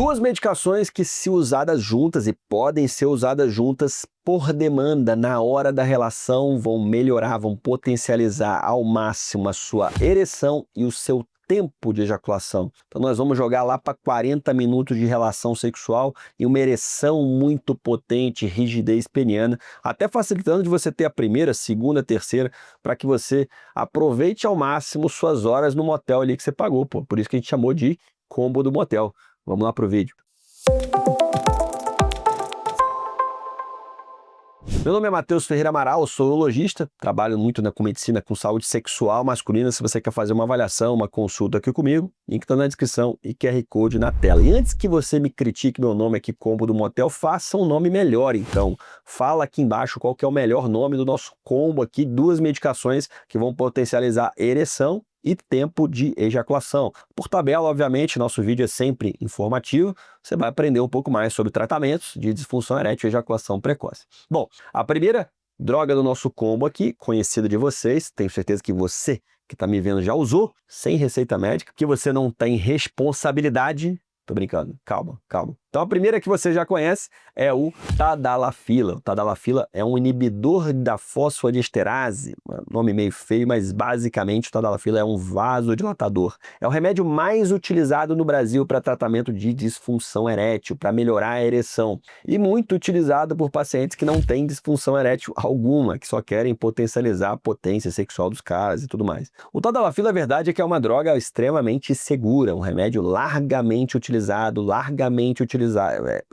Duas medicações que, se usadas juntas e podem ser usadas juntas por demanda na hora da relação, vão melhorar, vão potencializar ao máximo a sua ereção e o seu tempo de ejaculação. Então nós vamos jogar lá para 40 minutos de relação sexual e uma ereção muito potente, rigidez peniana, até facilitando de você ter a primeira, segunda, terceira, para que você aproveite ao máximo suas horas no motel ali que você pagou, pô. Por isso que a gente chamou de combo do motel. Vamos lá pro vídeo. Meu nome é Matheus Ferreira Amaral, sou urologista, trabalho muito com medicina com saúde sexual masculina. Se você quer fazer uma avaliação, uma consulta aqui comigo, link está na descrição e QR Code na tela. E antes que você me critique meu nome aqui, combo do motel, faça um nome melhor então. Fala aqui embaixo qual que é o melhor nome do nosso combo aqui, duas medicações que vão potencializar ereção e tempo de ejaculação. Por tabela, obviamente, nosso vídeo é sempre informativo, você vai aprender um pouco mais sobre tratamentos de disfunção erétil e ejaculação precoce. Bom, a primeira droga do nosso combo aqui, conhecida de vocês, tenho certeza que você que está me vendo já usou, sem receita médica, que você não tem responsabilidade. Tô brincando, calma, calma. Então a primeira que você já conhece é o Tadalafila. O Tadalafila é um inibidor da fosfodiesterase, nome meio feio, mas basicamente o Tadalafila é um vasodilatador. É o remédio mais utilizado no Brasil para tratamento de disfunção erétil, para melhorar a ereção. E muito utilizado por pacientes que não têm disfunção erétil alguma, que só querem potencializar a potência sexual dos caras e tudo mais. O Tadalafila, a verdade é que é uma droga extremamente segura, um remédio largamente utilizado,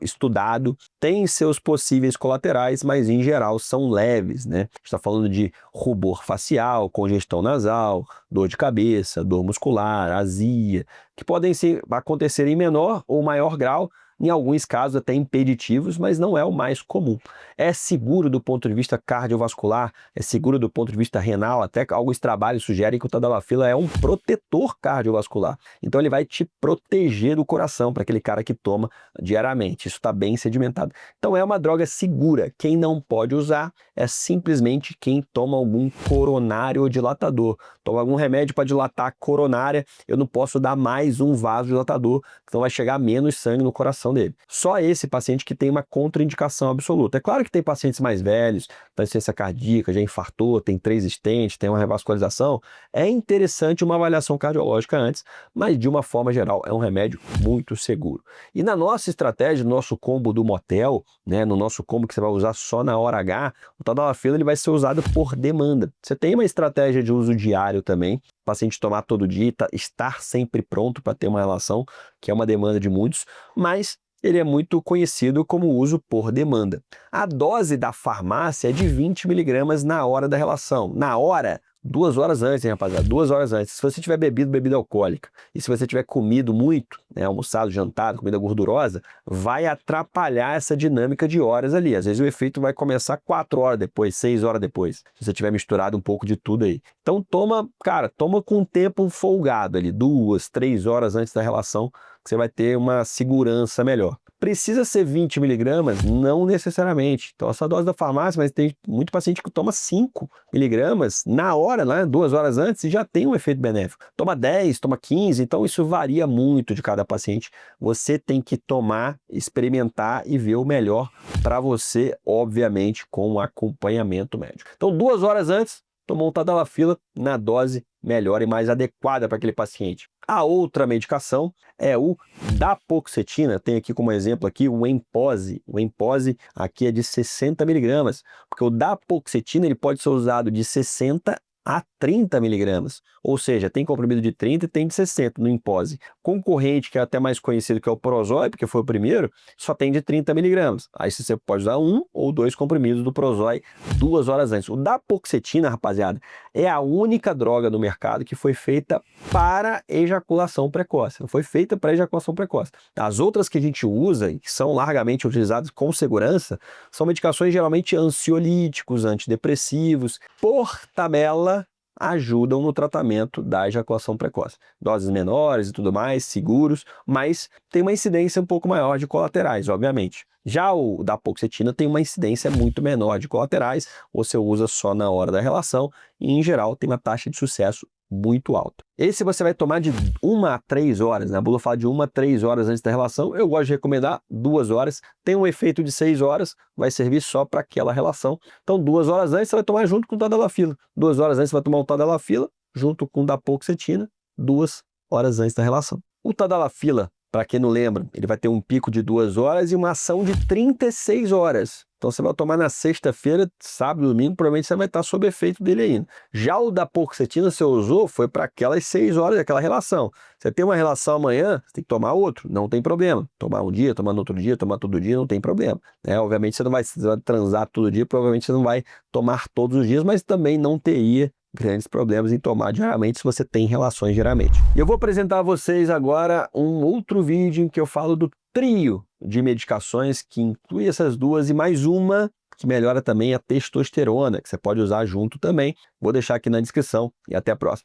estudado, tem seus possíveis colaterais, mas em geral são leves, né? Está falando de rubor facial, congestão nasal, dor de cabeça, dor muscular, azia, que podem acontecer em menor ou maior grau, em alguns casos até impeditivos, mas não é o mais comum. É seguro do ponto de vista cardiovascular, é seguro do ponto de vista renal, até alguns trabalhos sugerem que o Tadalafila é um protetor cardiovascular. Então ele vai te proteger do coração para aquele cara que toma diariamente. Isso está bem sedimentado. Então é uma droga segura. Quem não pode usar é simplesmente quem toma algum coronário dilatador. Toma algum remédio para dilatar a coronária, eu não posso dar mais um vasodilatador, então vai chegar menos sangue no coração dele. Só esse paciente que tem uma contraindicação absoluta. É claro que tem pacientes mais velhos, da insuficiência cardíaca, já infartou, tem 3 stents, tem uma revascularização. É interessante uma avaliação cardiológica antes, mas de uma forma geral é um remédio muito seguro. E na nossa estratégia, no nosso combo do motel, né, no nosso combo que você vai usar só na hora H, o Tadalafila ele vai ser usado por demanda. Você tem uma estratégia de uso diário também, o paciente tomar todo dia, estar sempre pronto para ter uma relação, que é uma demanda de muitos, mas ele é muito conhecido como uso por demanda. A dose da farmácia é de 20 mg na hora da relação. Na hora, 2 horas antes, hein, rapaziada? 2 horas antes. Se você tiver bebido bebida alcoólica e se você tiver comido muito, né, almoçado, jantado, comida gordurosa, vai atrapalhar essa dinâmica de horas ali. Às vezes o efeito vai começar 4 horas depois, 6 horas depois, se você tiver misturado um pouco de tudo aí. Então toma com um tempo folgado ali, 2, 3 horas antes da relação, que você vai ter uma segurança melhor. Precisa ser 20 mg? Não necessariamente. Então essa dose da farmácia, mas tem muito paciente que toma 5 mg na hora, né, 2 horas antes, e já tem um efeito benéfico. Toma 10, toma 15, então isso varia muito de cada paciente. Você tem que tomar, experimentar e ver o melhor para você, obviamente, com um acompanhamento médico. Então 2 horas antes, tomou um Tadalafila na dose melhor e mais adequada para aquele paciente. A outra medicação é o Dapoxetina. Tem aqui como exemplo aqui o Empose. O Empose aqui é de 60 mg, porque o Dapoxetina ele pode ser usado de 60 a 30 mg, ou seja, tem comprimido de 30 e tem de 60 no Empose. Concorrente, que é até mais conhecido, que é o Prozoi, porque foi o primeiro, só tem de 30 mg. Aí você pode usar 1 ou 2 comprimidos do Prozoi 2 horas antes. O Dapoxetina, rapaziada, é a única droga no mercado que foi feita para ejaculação precoce. Não foi feita para ejaculação precoce. As outras que a gente usa e que são largamente utilizadas com segurança são medicações geralmente ansiolíticos, antidepressivos. Por tabela, ajudam no tratamento da ejaculação precoce. Doses menores e tudo mais, seguros, mas tem uma incidência um pouco maior de colaterais, obviamente. Já o Dapoxetina tem uma incidência muito menor de colaterais, você usa só na hora da relação e, em geral, tem uma taxa de sucesso muito alta. Esse você vai tomar de 1 a 3 horas, né? A bula fala de 1 a 3 horas antes da relação. Eu gosto de recomendar 2 horas. Tem um efeito de 6 horas, vai servir só para aquela relação. Então, 2 horas antes você vai tomar junto com o tadalafila. 2 horas antes você vai tomar o tadalafila junto com o dapaoxetina, 2 horas antes da relação. O tadalafila, para quem não lembra, ele vai ter um pico de 2 horas e uma ação de 36 horas. Então você vai tomar na sexta-feira, sábado, domingo, provavelmente você vai estar sob efeito dele ainda. Já o dapaoxetina você usou, foi para aquelas 6 horas daquela relação. Você tem uma relação amanhã, você tem que tomar outro, não tem problema. Tomar um dia, tomar no outro dia, tomar todo dia, não tem problema. Obviamente você vai transar todo dia, provavelmente você não vai tomar todos os dias, mas também não teria grandes problemas em tomar diariamente se você tem relações diariamente. E eu vou apresentar a vocês agora um outro vídeo em que eu falo do trio de medicações que inclui essas duas e mais uma que melhora também a testosterona, que você pode usar junto também. Vou deixar aqui na descrição e até a próxima.